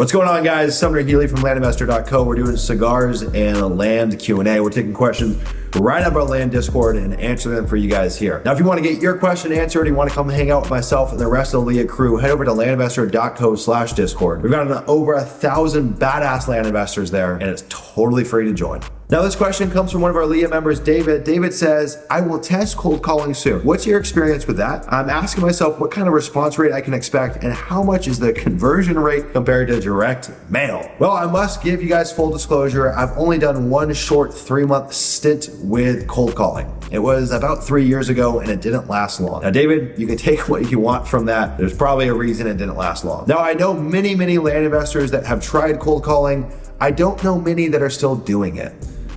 What's going on, guys? Sumner Healey from landinvestor.co. We're doing cigars and land Q&A. We're taking questions right up our land Discord and answering them for you guys here. Now, if you want to get your question answered, you want to come hang out with myself and the rest of the Leah crew, head over to landinvestor.co/Discord. We've got over 1,000 badass land investors there, and it's totally free to join. Now, this question comes from one of our Leah members, David. David says, I will test cold calling soon. What's your experience with that? I'm asking myself what kind of response rate I can expect and how much is the conversion rate compared to direct mail? Well, I must give you guys full disclosure. I've only done one short 3-month stint with cold calling. It was about 3 years ago and it didn't last long. Now, David, you can take what you want from that. There's probably a reason it didn't last long. Now, I know many land investors that have tried cold calling. I don't know many that are still doing it.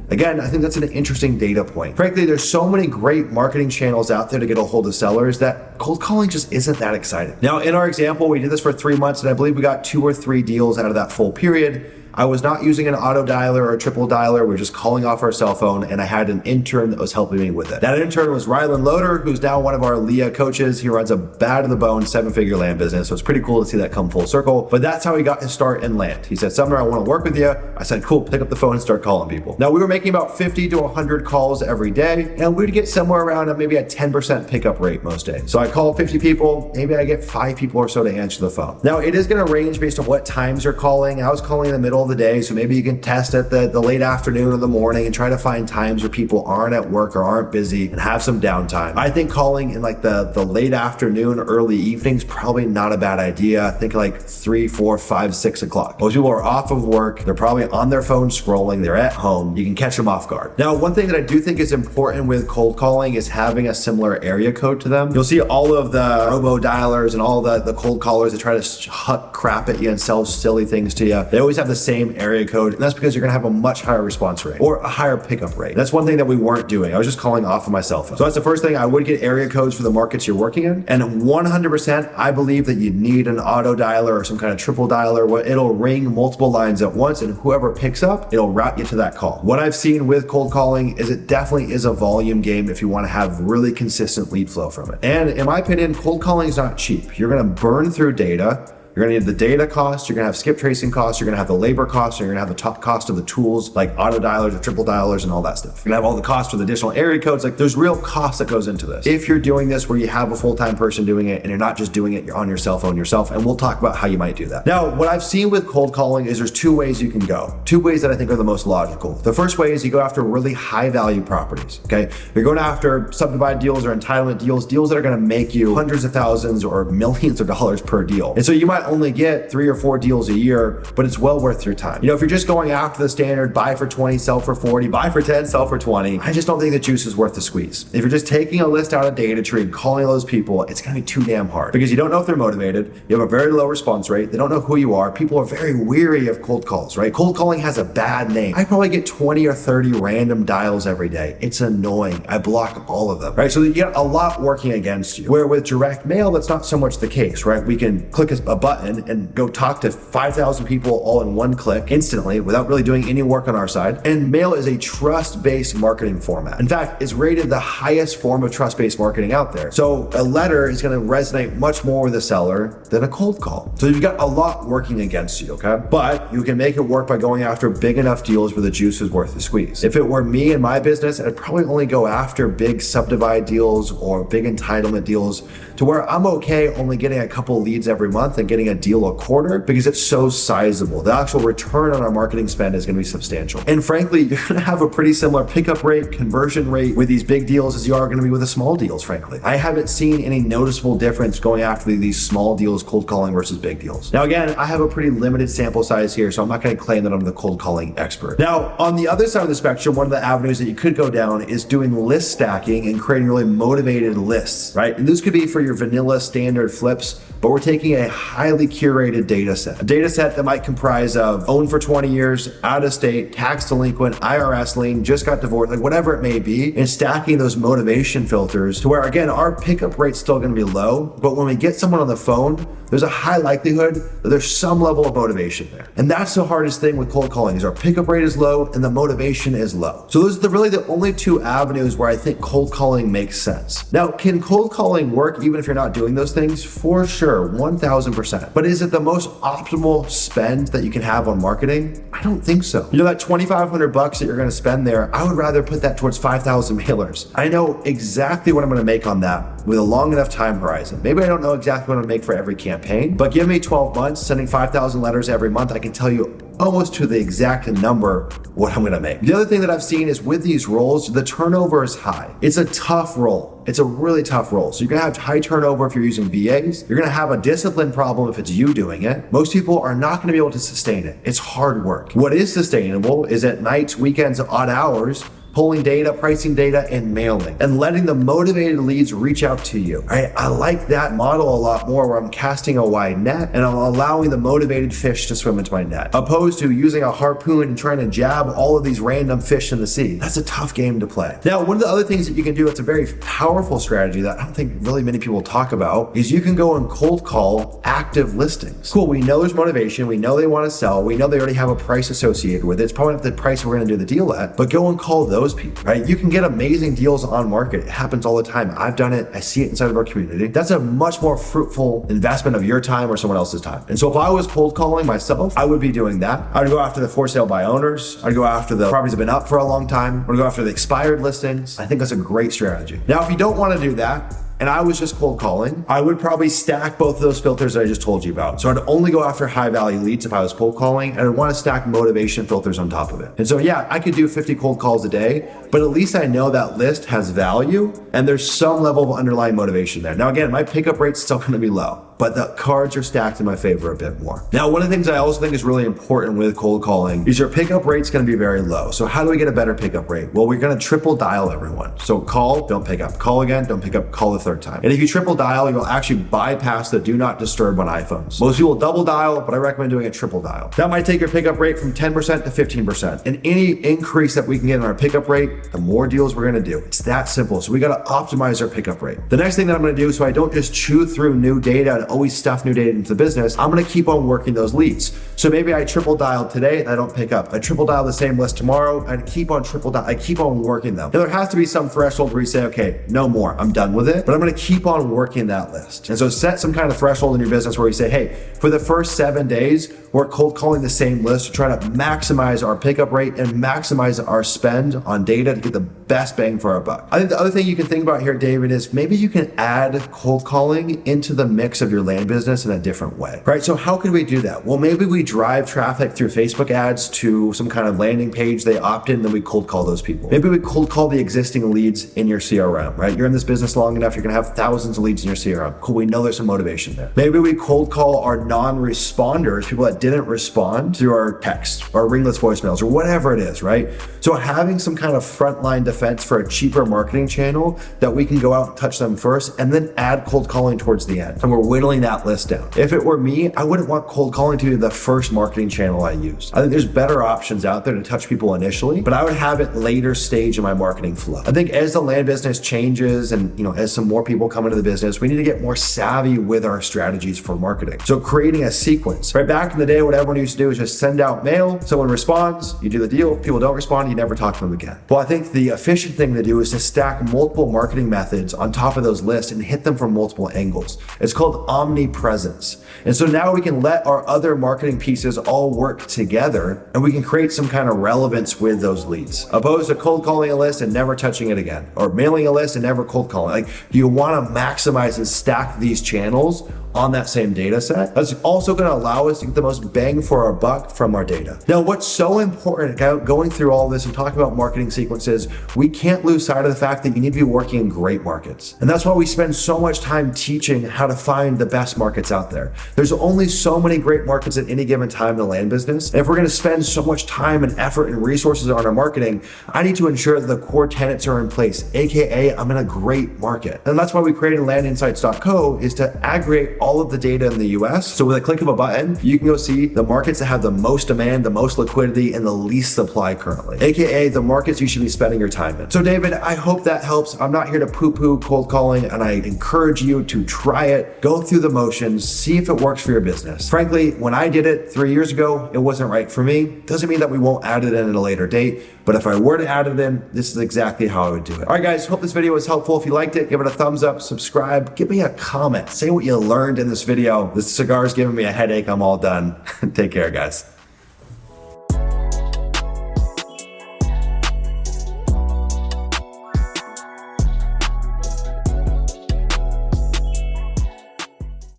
Again, I think that's an interesting data point. Frankly, there's so many great marketing channels out there to get a hold of sellers that cold calling just isn't that exciting. Now, in our example, we did this for 3 months and I believe we got 2 or 3 deals out of that full period. I was not using an auto dialer or a triple dialer. We're just calling off our cell phone, and I had an intern that was helping me with it. That intern was Rylan Loader, who's now one of our Leah coaches. He runs a bad to the bone 7-figure land business. So it's pretty cool to see that come full circle. But that's how he got his start in land. He said, Sumner, I want to work with you. I said, cool, pick up the phone and start calling people. Now, we were making about 50 to 100 calls every day, and we'd get somewhere around maybe a 10% pickup rate most days. So I call 50 people, maybe I get 5 people or so to answer the phone. Now, it is going to range based on what times you're calling. I was calling in the middle of the day, so maybe you can test at the late afternoon or the morning and try to find times where people aren't at work or aren't busy and have some downtime. I think calling in like the late afternoon, early evenings, probably not a bad idea. I think like 3, 4, 5, 6 o'clock. Most people are off of work. They're probably on their phone scrolling. They're at home. You can catch them off guard. Now, one thing that I do think is important with cold calling is having a similar area code to them. You'll see all of the robo dialers and all the cold callers that try to huck crap at you and sell silly things to you. They always have the same area code. And that's because you're gonna have a much higher response rate or a higher pickup rate. That's one thing that we weren't doing. I was just calling off of my cell phone. So that's the first thing. I would get area codes for the markets you're working in. And 100%, I believe that you need an auto dialer or some kind of triple dialer where it'll ring multiple lines at once, and whoever picks up, it'll route you to that call. What I've seen with cold calling is it definitely is a volume game if you want to have really consistent lead flow from it. And in my opinion, cold calling is not cheap. You're gonna burn through data. You're gonna need the data costs, you're gonna have skip tracing costs, you're gonna have the labor costs, and you're gonna have the top cost of the tools like auto dialers or triple dialers and all that stuff. You're gonna have all the costs for the additional area codes. Like there's real cost that goes into this. If you're doing this where you have a full-time person doing it and you're not just doing it, you're on your cell phone yourself, and we'll talk about how you might do that. Now, what I've seen with cold calling is there's 2 ways you can go. 2 ways that I think are the most logical. The first way is you go after really high value properties, okay? You're going after subdivided deals or entitlement deals, deals that are gonna make you hundreds of thousands or millions of dollars per deal. And so you might only get 3 or 4 deals a year, but it's well worth your time. You know, if you're just going after the standard buy for 20, sell for 40, buy for 10, sell for 20, I just don't think the juice is worth the squeeze. If you're just taking a list out of data tree and calling those people, it's gonna be too damn hard because you don't know if they're motivated. You have a very low response rate. They don't know who you are. People are very weary of cold calls, right? Cold calling has a bad name. I probably get 20 or 30 random dials every day. It's annoying. I block all of them, right? So you get a lot working against you. Where with direct mail, that's not so much the case, right? We can click a button and go talk to 5,000 people all in one click instantly without really doing any work on our side. And mail is a trust-based marketing format. In fact, it's rated the highest form of trust-based marketing out there. So a letter is going to resonate much more with a seller than a cold call. So you've got a lot working against you, okay? But you can make it work by going after big enough deals where the juice is worth the squeeze. If it were me and my business, I'd probably only go after big subdivide deals or big entitlement deals to where I'm okay only getting a couple leads every month and getting a deal a quarter because it's so sizable. The actual return on our marketing spend is going to be substantial. And frankly, you're going to have a pretty similar pickup rate, conversion rate with these big deals as you are going to be with the small deals, frankly. I haven't seen any noticeable difference going after these small deals, cold calling versus big deals. Now, again, I have a pretty limited sample size here, so I'm not going to claim that I'm the cold calling expert. Now, on the other side of the spectrum, one of the avenues that you could go down is doing list stacking and creating really motivated lists, right? And this could be for your vanilla standard flips, but we're taking a highly curated data set. A data set that might comprise of owned for 20 years, out of state, tax delinquent, IRS lien, just got divorced, like whatever it may be, and stacking those motivation filters to where, again, our pickup rate's still gonna be low, but when we get someone on the phone, there's a high likelihood that there's some level of motivation there. And that's the hardest thing with cold calling is our pickup rate is low and the motivation is low. So those are really the only 2 avenues where I think cold calling makes sense. Now, can cold calling work even if you're not doing those things? For sure, 1000%. 10%. But is it the most optimal spend that you can have on marketing? I don't think so. You know, that $2,500 that you're going to spend there, I would rather put that towards 5,000 mailers. I know exactly what I'm going to make on that with a long enough time horizon. Maybe I don't know exactly what I'm going to make for every campaign, but give me 12 months, sending 5,000 letters every month, I can tell you almost to the exact number what I'm going to make. The other thing that I've seen is with these roles, the turnover is high. It's a tough role. It's a really tough role. So you're going to have high turnover if you're using VAs. You're going to have a discipline problem if it's you doing it. Most people are not going to be able to sustain it. It's hard work. What is sustainable is at nights, weekends, odd hours, pulling data, pricing data, and mailing, and letting the motivated leads reach out to you. I like that model a lot more, where I'm casting a wide net and I'm allowing the motivated fish to swim into my net, opposed to using a harpoon and trying to jab all of these random fish in the sea. That's a tough game to play. Now, one of the other things that you can do, it's a very powerful strategy that I don't think really many people talk about, is you can go and cold call active listings. Cool, we know there's motivation, we know they want to sell, we know they already have a price associated with it. It's probably not the price we're going to do the deal at, but go and call those people, right? You can get amazing deals on market. It happens all the time. I've done it. I see it inside of our community. That's a much more fruitful investment of your time or someone else's time. And so if I was cold calling myself, I would be doing that. I would go after the for sale by owners. I'd go after the properties that have been up for a long time. I would go after the expired listings. I think that's a great strategy. Now, if you don't want to do that, and I was just cold calling, I would probably stack both of those filters that I just told you about. So I'd only go after high value leads if I was cold calling, and I'd want to stack motivation filters on top of it. And so yeah, I could do 50 cold calls a day, but at least I know that list has value and there's some level of underlying motivation there. Now again, my pickup rate's still going to be low, but the cards are stacked in my favor a bit more. Now, one of the things I also think is really important with cold calling is your pickup rate's going to be very low. So how do we get a better pickup rate? Well, we're going to triple dial everyone. So call, don't pick up, call again, don't pick up, call the third time. And if you triple dial, you'll actually bypass the do not disturb on iPhones. Most people double dial, but I recommend doing a triple dial. That might take your pickup rate from 10% to 15%. And any increase that we can get in our pickup rate, the more deals we're going to do. It's that simple. So we got to optimize our pickup rate. The next thing that I'm going to do, so I don't just chew through new data and always stuff new data into the business, I'm going to keep on working those leads. So maybe I triple dial today and I don't pick up. I triple dial the same list tomorrow and keep on triple dial. I keep on working them. Now, there has to be some threshold where you say, okay, no more, I'm done with it, but I'm going to keep on working that list. And so set some kind of threshold in your business where you say, hey, for the first 7 days, we're cold calling the same list to try to maximize our pickup rate and maximize our spend on data to get the best bang for our buck. I think the other thing you can think about here, David, is maybe you can add cold calling into the mix of your land business in a different way, right? So how could we do that? Well, maybe we drive traffic through Facebook ads to some kind of landing page, they opt in, then we cold call those people. Maybe we cold call the existing leads in your CRM, right? You're in this business long enough, you're gonna have thousands of leads in your CRM. Cool, we know there's some motivation there. Maybe we cold call our non-responders, people that didn't respond through our text or ringless voicemails or whatever it is, right? So having some kind of frontline defense for a cheaper marketing channel that we can go out and touch them first and then add cold calling towards the end. And we're whittling that list down. If it were me, I wouldn't want cold calling to be the first marketing channel I use. I think there's better options out there to touch people initially, but I would have it later stage in my marketing flow. I think as the land business changes and as some more people come into the business, we need to get more savvy with our strategies for marketing. So creating a sequence, right? Back in the day, what everyone used to do is just send out mail. Someone responds, you do the deal. If people don't respond, you never talk to them again. Well, I think the efficient thing to do is to stack multiple marketing methods on top of those lists and hit them from multiple angles. It's called omnipresence. And so now we can let our other marketing pieces all work together and we can create some kind of relevance with those leads, opposed to cold calling a list and never touching it again, or mailing a list and never cold calling. Like, you want to maximize and stack these channels on that same data set. That's also going to allow us to get the most bang for our buck from our data. Now, what's so important going through all this and talking about marketing sequences, we can't lose sight of the fact that you need to be working in great markets. And that's why we spend so much time teaching how to find the best markets out there. There's only so many great markets at any given time in the land business. And if we're going to spend so much time and effort and resources on our marketing, I need to ensure that the core tenets are in place, AKA I'm in a great market. And that's why we created landinsights.co, is to aggregate all of the data in the US. So with a click of a button, you can go see the markets that have the most demand, the most liquidity, and the least supply currently, AKA the markets you should be spending your time in. So David, I hope that helps. I'm not here to poo-poo cold calling, and I encourage you to try it. Go through through the motions, see if it works for your business. Frankly, when I did it 3 years ago, it wasn't right for me. Doesn't mean that we won't add it in at a later date, but if I were to add it in, this is exactly how I would do it. All right, guys, hope this video was helpful. If you liked it, give it a thumbs up, subscribe, give me a comment. Say what you learned in this video. This cigar's giving me a headache. I'm all done. Take care, guys.